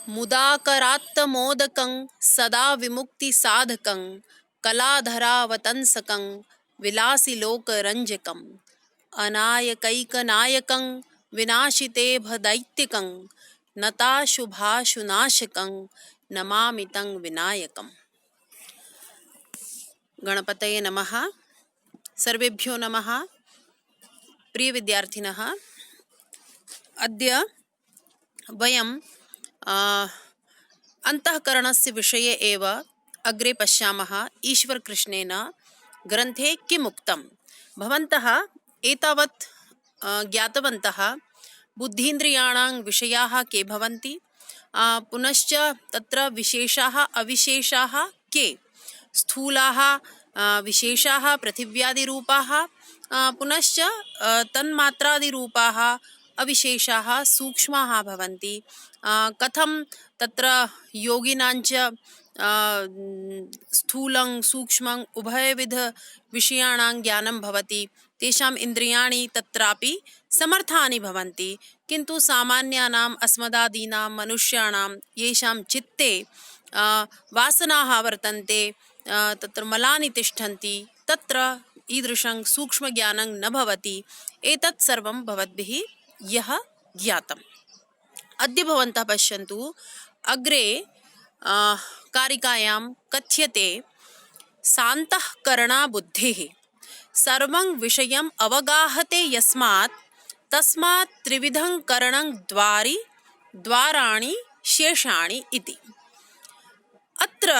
मुदाकरात्तमोदकं सदा विमुक्तिसाधकं कलाधरावतंसकं विलासिलोकरञ्जकम् अनायकैकनायकं विनाशिते भदैत्यकं नताशुभाशुनाशकं नमामि तं विनायकम्। गणपतये नमः। सर्वेभ्यो नमः। प्रिय विद्यार्थिनः, अद्य वयं अंतःकरणस्य विषये एव अग्रे पश्यामः। ईश्वरकृष्णेन ग्रन्थे किम् उक्तं? भवन्तः एतावत् ज्ञातवन्तः बुद्धीन्द्रियाणां विषयाः के भवन्ति, पुनश्च तत्र विशेषाः अविशेषाः के, स्थूलाः विशेषाः पृथिव्यादिरूपाः, पुनश्च तन्मात्रादिरूपाः अविशेषाः सूक्ष्माः भवन्ति। कथं तत्र योगिनाञ्च स्थूलं सूक्ष्मं उभयविध विषयाणां ज्ञानं भवति, तेषाम् इन्द्रियाणि तत्रापि समर्थानि भवन्ति, किन्तु सामान्यानाम् अस्मदादीनां मनुष्याणां येषां चित्ते वासनाः वर्तन्ते, तत्र मलानि तिष्ठन्ति, तत्र ईदृशं सूक्ष्मज्ञानं न भवति। एतत् सर्वं भवद्भिः यः ज्ञातम्। अद्य भवन्तः पश्यन्तु, अग्रे कारिकायां कथ्यते सान्तःकरणा बुद्धिः सर्वं विषयम् अवगाहते यस्मात् तस्मात् त्रिविधं करणं द्वाराणि शेषाणि इति। अत्र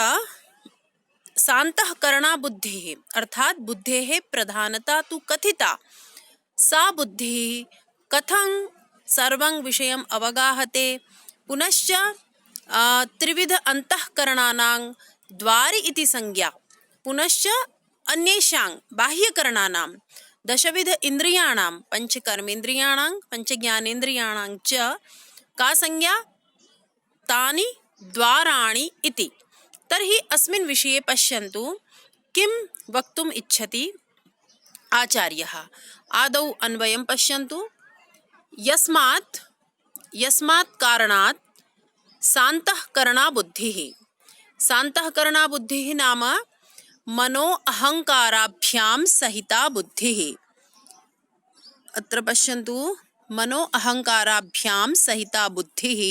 सान्तःकरणा बुद्धिः अर्थात् बुद्धेः प्रधानता तु कथिता। सा बुद्धिः कथं सर्वं विषयम् अवगाहते, पुनश्च त्रिविध अंतःकरणानां द्वारि इति संज्ञा, पुनश्च अन्येषां बाह्यकरणानां दशविध इन्द्रियाणां पंचकर्मेन्द्रियाणां पंचज्ञानेन्द्रियाणां च का संज्ञा? तानि द्वाराणि इति। तर्हि अस्मिन् विषये पश्यन्तु किं वक्तुम् इच्छति आचार्यः। आदौ अन्वयं पश्यन्तु। यस्मात् कारणात् सान्तःकरणा बुद्धिः। सान्तःकरणा बुद्धिः नाम मनो अहंकाराभ्यां सहिता बुद्धिः। अत्र पश्यन्तु, मनो अहंकाराभ्यां सहिता बुद्धिः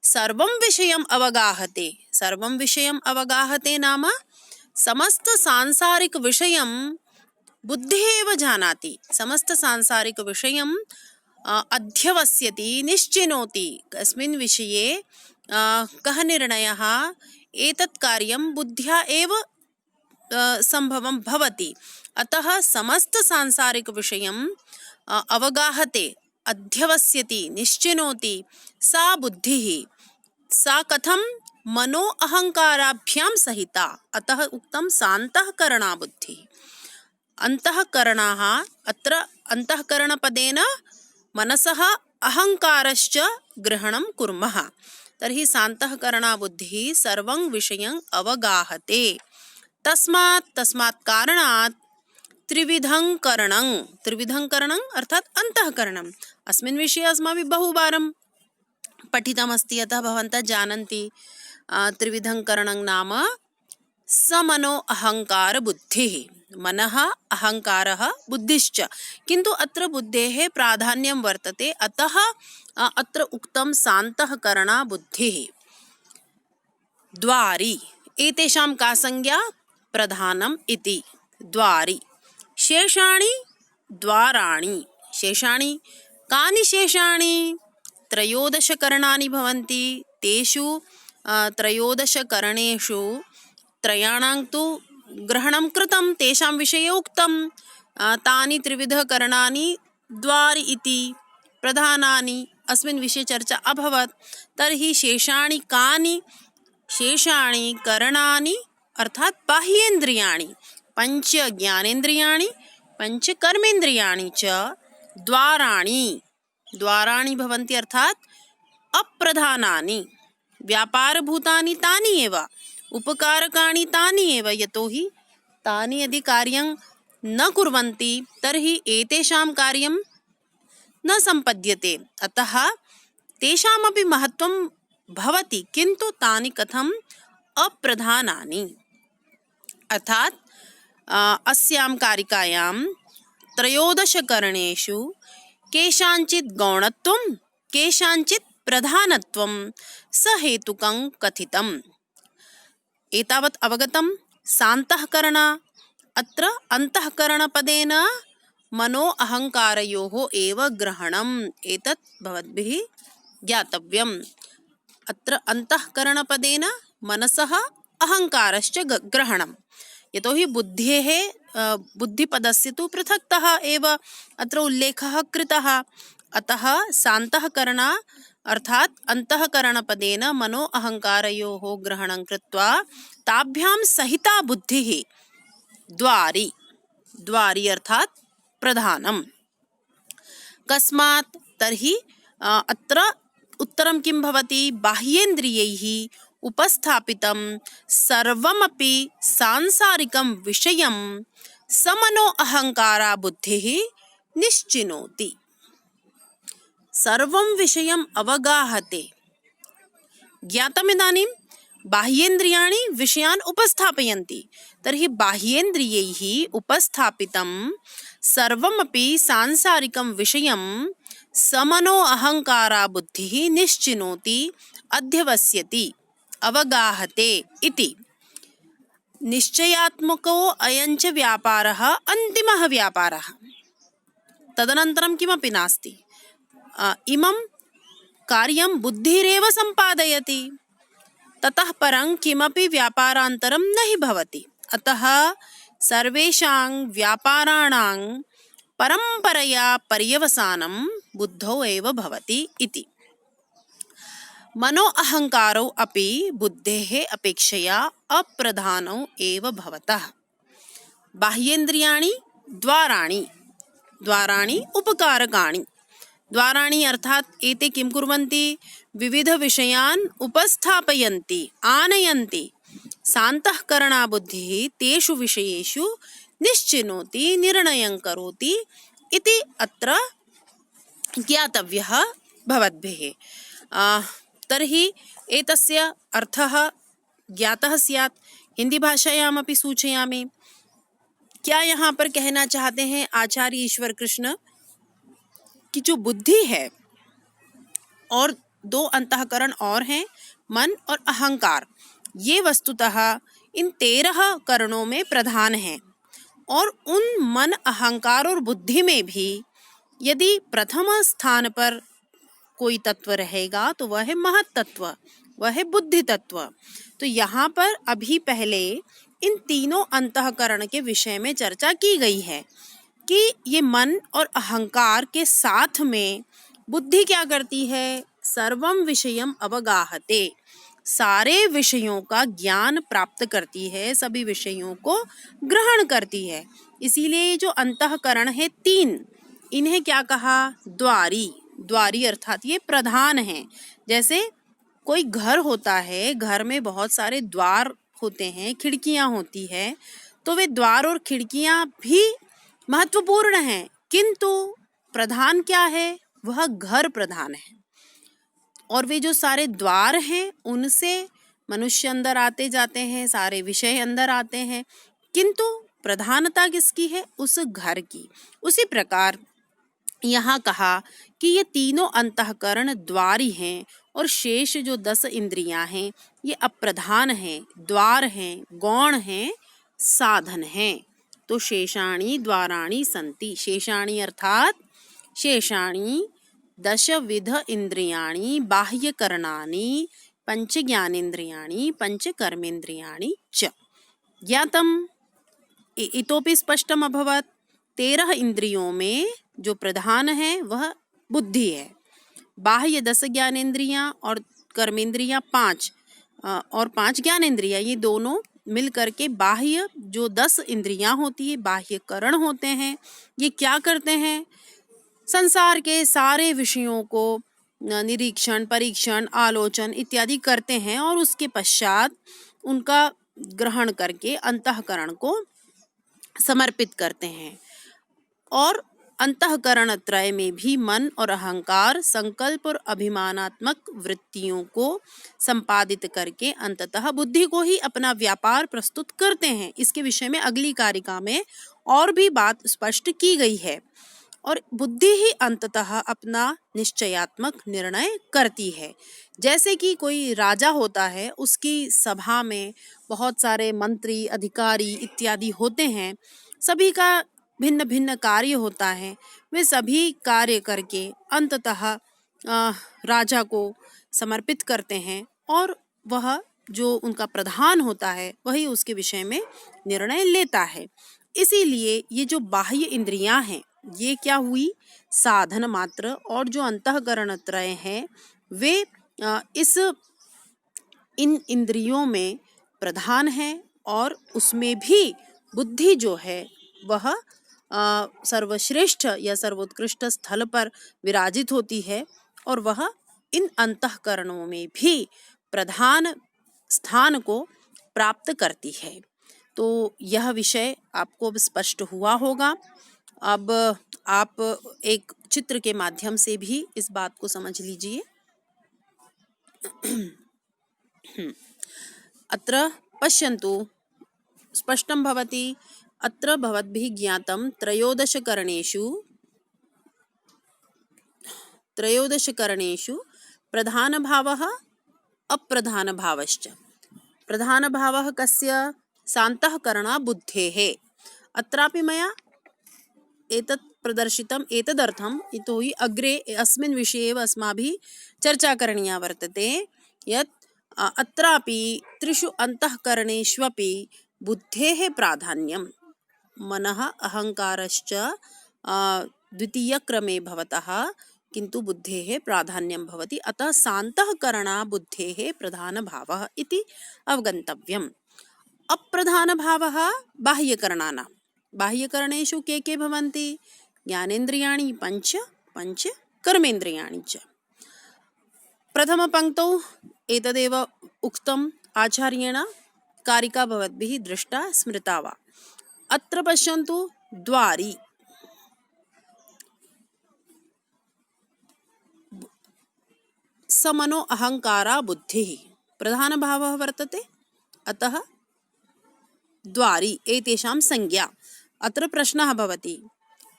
सर्वं विषयम् अवगाहते। सर्वं विषयम् अवगाहते नाम समस्त सांसारिक विषयं बुद्धिः एव जानाति। समस्त सांसारिक विषयं अध्यवस्यति, निश्चिनोति। कस्मिन् विषये कः निर्णयः, एतत् कार्यं बुद्ध्या एव संभवं भवति। अतः समस्त सांसारिक विषयं अवगाहते, अध्यवस्यति, निश्चिनोति सा बुद्धिः। सा कथं? मनो अहंकाराभ्यां सहिता। अतः उक्तं सान्तःकरणा बुद्धिः। अंतःकरणाः, अत्र अंतःकरणपदेन मनसः अहंकारश्च ग्रहणं कुर्मः। तर्हि सान्तःकरणा बुद्धिः सर्वं विषयं अवगाहते। तस्मात् कारणात् त्रिविधं करणं अर्थात् अंतःकरणम्। अस्मिन् विषये अस्माभिः बहुवारं पठितमस्ति, अतः भवन्तः जानन्ति। त्रिविधं करणं नाम समनो अहंकार बुद्धिः। मनः, अहंकारः, बुद्धिश्च, किन्तु अत्र बुद्धेः प्राधान्यं वर्तते, अतः अत्र उक्तं सान्तःकरणा बुद्धिः। द्वारि एतेषां का संज्ञा? प्रधानम् इति। द्वारि। शेषाणि द्वाराणि। शेषाणि कानि शेषाणि? त्रयोदशकरणानि भवन्ति। तेषु त्रयोदशकरणेषु त्रयाणां तु ग्रहणं कृतं, तेषां विषये उक्तं। तानि त्रिविधकरणानि द्वारि इति प्रधानानि। अस्मिन् विषये चर्चा अभवत्। तर्हि शेषाणि कानि? शेषाणि करणानि अर्थात् बाह्येन्द्रियाणि, पंच ज्ञानेन्द्रियाणि, पंच कर्मेन्द्रियाणि च द्वाराणि भवन्ति, अर्थात् अप्रधानानि। व्यापारभूतानि तानि एव, उपकारकाणि तानि एव। यतोहि तानि यदि कार्यं न कुर्वन्ति तर्हि एतेषां कार्यं न सम्पद्यते। अतः तेषामपि महत्त्वं भवति किन्तु तानि कथम् अप्रधानानि। अर्थात अस्यां कारिकायां 13 करणेषु केषाञ्चित् गौणत्वं केषाञ्चित् प्रधानत्वं सहेतुकं कथितम्। एतावत् अवगतं। सान्तःकरण अत्र अन्तःकरणपदेन मनो अहङ्कारयोः एव ग्रहणम् एतत् भवद्भिः ज्ञातव्यम्। अत्र अन्तःकरणपदेन मनसः अहङ्कारश्च ग्रहणम्। यतोहि बुद्धेः बुद्धिपदस्य तु पृथक्तः एव अत्र उल्लेखः कृतः। अतः सान्तःकरण अर्थात् अन्तःकरणपदेन मनो अहङ्कारयोः ग्रहणं कृत्वा ताभ्यां सहिता बुद्धिः द्वारि, द्वारि अर्थात् प्रधानम्। कस्मात् तर्हि अत्र उत्तरं किं भवति? बाह्येन्द्रियैः उपस्थापितं सर्वमपि सांसारिकं विषयं समनो अहङ्कारा बुद्धिः निश्चिनोति। सर्वं विषयम् अवगाहते। ज्ञातम् इदानीं बाह्येन्द्रियाणि विषयान् उपस्थापयन्ति। तर्हि बाह्येन्द्रियैः उपस्थापितं सर्वमपि सांसारिकं विषयं समनो अहङ्कारा बुद्धिः निश्चिनोति, अध्यवस्यति, अवगाहते इति। निश्चयात्मको अयञ्च व्यापारः अन्तिमः व्यापारः। तदनन्तरं किमपि नास्ति। इमं कार्यं बुद्धिरेव सम्पादयति। ततः परं किमपि व्यापारान्तरं न हि भवति। अतः सर्वेषां व्यापाराणां परम्परया पर्यवसानं बुद्धौ एव भवति इति। मनो अहङ्कारो अपि बुद्धेः अपेक्षया अप्रधानौ एव भवतः। बाह्येन्द्रियाणि द्वाराणि, द्वाराणि उपकारकाणि। द्वाराणि अर्थात् एते किं कुर्वन्ति? विविधविषयान् उपस्थापयन्ति, आनयन्ति। सान्तःकरणा बुद्धिः तेषु विषयेषु निश्चिनोति, निर्णयं करोति इति अत्र ज्ञातव्यः भवद्भिः। तर्हि एतस्य अर्थः ज्ञातः स्यात्। हिंदी भाषायामपि सूचयामि। क्या यहाँ पर कहना चाहते हैं आचार्य ईश्वर कृष्ण कि जो बुद्धि है और 2 अंतःकरण और हैं, मन और अहंकार, ये वस्तुतः इन 13 करणों में प्रधान हैं। और उन मन, अहंकार और बुद्धि में भी यदि प्रथम स्थान पर कोई तत्व रहेगा तो वह है महत् तत्व, वह है बुद्धि तत्व। तो यहाँ पर अभी पहले इन तीनों अंतःकरण के विषय में चर्चा की गई है कि ये मन और अहंकार के साथ में बुद्धि क्या करती है? सर्वम विषयम अवगाहते, सारे विषयों का ज्ञान प्राप्त करती है, सभी विषयों को ग्रहण करती है। इसीलिए जो अंतःकरण है 3, इन्हें क्या कहा? द्वारी। द्वारी अर्थात ये प्रधान हैं। जैसे कोई घर होता है, घर में बहुत सारे द्वार होते हैं, खिड़कियां होती है, तो वे द्वार और खिड़कियां भी महत्वपूर्ण हैं, किंतु प्रधान क्या है? वह घर प्रधान है। और वे जो सारे द्वार हैं उनसे मनुष्य अंदर आते जाते हैं, सारे विषय अंदर आते हैं, किंतु प्रधानता किसकी है? उस घर की। उसी प्रकार यहाँ कहा कि ये तीनों अंतःकरण द्वारी हैं और शेष जो 10 इंद्रियां हैं ये अप्रधान हैं, द्वार हैं, गौण हैं, साधन हैं। तो शेषाणि द्वाराणि सन्ति। शेषाणि अर्थात शेषाणि 10 विध इंद्रियाणि बाह्यकरणानि 5 ज्ञानेन्द्रियाणि 5 कर्मेन्द्रियाणि च। ज्ञातम् इतोपि स्पष्टम् अभवत्। 13 इंद्रियों में जो प्रधान है वह बुद्धि है। बाह्य 10 ज्ञानेन्द्रियां और कर्मेंद्रियां 5 और 5 ज्ञानेन्द्रियां, ये दोनों मिल करके बाह्य जो 10 इंद्रियां होती है, बाह्य करण होते हैं, ये क्या करते हैं? संसार के सारे विषयों को निरीक्षण, परीक्षण, आलोचन इत्यादि करते हैं और उसके पश्चात उनका ग्रहण करके अंतःकरण को समर्पित करते हैं। और अंतःकरण त्रय में भी मन और अहंकार, संकल्प और अभिमानात्मक वृत्तियों को संपादित करके अंततः बुद्धि को ही अपना व्यापार प्रस्तुत करते हैं। इसके विषय में अगली कारिका में और भी बात स्पष्ट की गई है। और बुद्धि ही अंततः अपना निश्चयात्मक निर्णय करती है। जैसे कि कोई राजा होता है, उसकी सभा में बहुत सारे मंत्री, अधिकारी इत्यादि होते हैं, सभी का भिन्न भिन्न कार्य होता है। वे सभी कार्य करके अंततः राजा को समर्पित करते हैं और वह जो उनका प्रधान होता है वही उसके विषय में निर्णय लेता है। इसीलिए ये जो बाह्य इंद्रियां हैं ये क्या हुई, साधन मात्र, और जो अंतःकरण त्रय हैं वे इन इंद्रियों में प्रधान है और उसमें भी बुद्धि जो है वह सर्वश्रेष्ठ या सर्वोत्कृष्ट स्थल पर विराजित होती है और वह इन अंतःकरणों में भी प्रधान स्थान को प्राप्त करती है। तो यह विषय आपको स्पष्ट हुआ होगा। अब आप एक चित्र के माध्यम से भी इस बात को समझ लीजिए। अत्र पश्यन्तु, स्पष्टं भवति। अत्र भवद्भिः ज्ञातं त्रयोदशकरणेषु प्रधानभावः अप्रधानभावश्च। प्रधानभावः कस्य? सान्तःकरणा बुद्धेः। अत्रापि मया एतत् प्रदर्शितम् एतदर्थं यतोहि अग्रे अस्मिन् विषये एव अस्माभिः चर्चा करणीया वर्तते यत् अत्रापि त्रिषु अन्तःकरणेष्वपि बुद्धेः प्राधान्यं, मनः अहङ्कारश्च द्वितीयक्रमे भवतः, किन्तु बुद्धेः प्राधान्यं भवति। अतः सान्तःकरणा बुद्धेः प्रधानभावः इति अवगन्तव्यम्। अप्रधानभावः बाह्यकरणानां। बाह्यकरणेषु के भवन्ति? ज्ञानेन्द्रियाणि पंच कर्मेन्द्रियाणि च। प्रथमपङ्क्तौ एतदेव उक्तम् आचार्येण। कारिका भवद्भिः दृष्टा स्मृता वा। अत्र पश्यन्तु, द्वारि समनो अहङ्कारा बुद्धिः प्रधानभावः वर्तते। अतः द्वारि एतेषां संज्ञा। अत्र प्रश्नः भवति,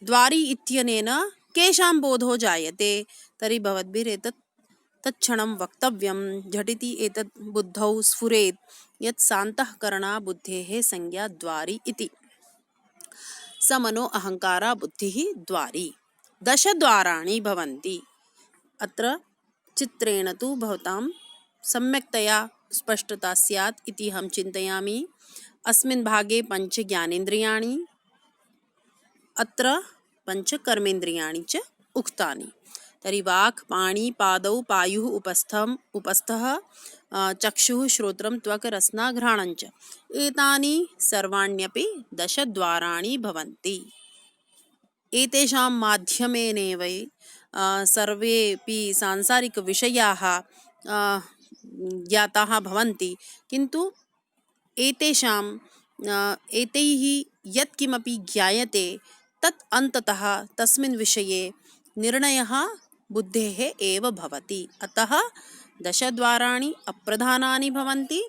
द्वारि इत्यनेन केषां बोधो जायते? तर्हि भवद्भिरेतत् तत्क्षणं वक्तव्यं, झटिति एतत् बुद्धौ स्फुरेत् यत् सान्तःकरणा बुद्धेः संज्ञा द्वारि इति। समनो अहङ्कारा बुद्धिः द्वारि। 10 द्वाराणि भवन्ति। अत्र चित्रेण तु भवतां सम्यक्तया स्पष्टता स्यात् इति अहं चिन्तयामि। अस्मिन् भागे 5 ज्ञानेन्द्रियाणि, अत्र 5 कर्मेन्द्रियाणि च उक्तानि। तर्हि वाक्, पाणि, पादौ, पायुः, उपस्थः, चक्षुः, श्रोत्रं, त्वक्, रसना, घ्राणं च। एतानि सर्वाण्यपि 10 द्वाराणि भवन्ति। एतेषां माध्यमेनैव सर्वेपि सांसारिकविषयाः ज्ञाताः भवन्ति, किन्तु एतैः यत्किमपि ज्ञायते तत् अन्ततः तस्मिन् विषये निर्णयः बुद्धेः एव भवति। अतः 10 द्वाराणि अप्रधानानि भवन्ति,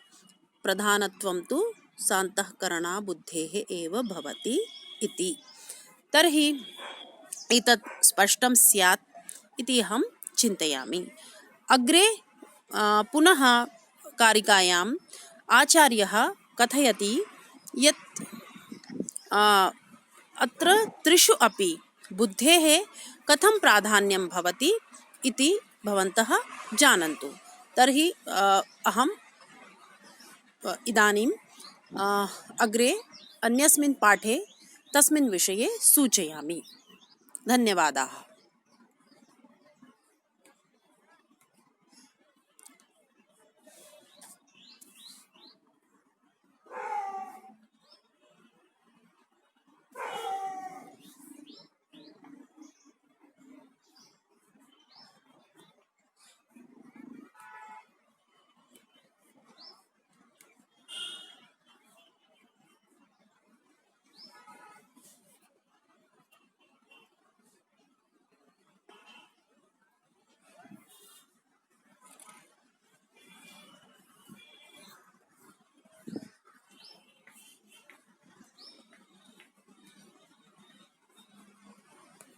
प्रधानत्वं तु सान्तःकरणा बुद्धेः एव भवति इति। तर्हि एतत् स्पष्टं स्यात् इति अहं चिन्तयामि। अग्रे पुनः कारिकायाम् आचार्यः कथयति यत् अत्र त्रिषु अपि बुद्धेः कथं प्राधान्यं भवति इति भवन्तः जानन्तु। तर्हि अहम् इदानीं अग्रे अन्यस्मिन् पाठे तस्मिन् विषये सूचयामि। धन्यवादाः।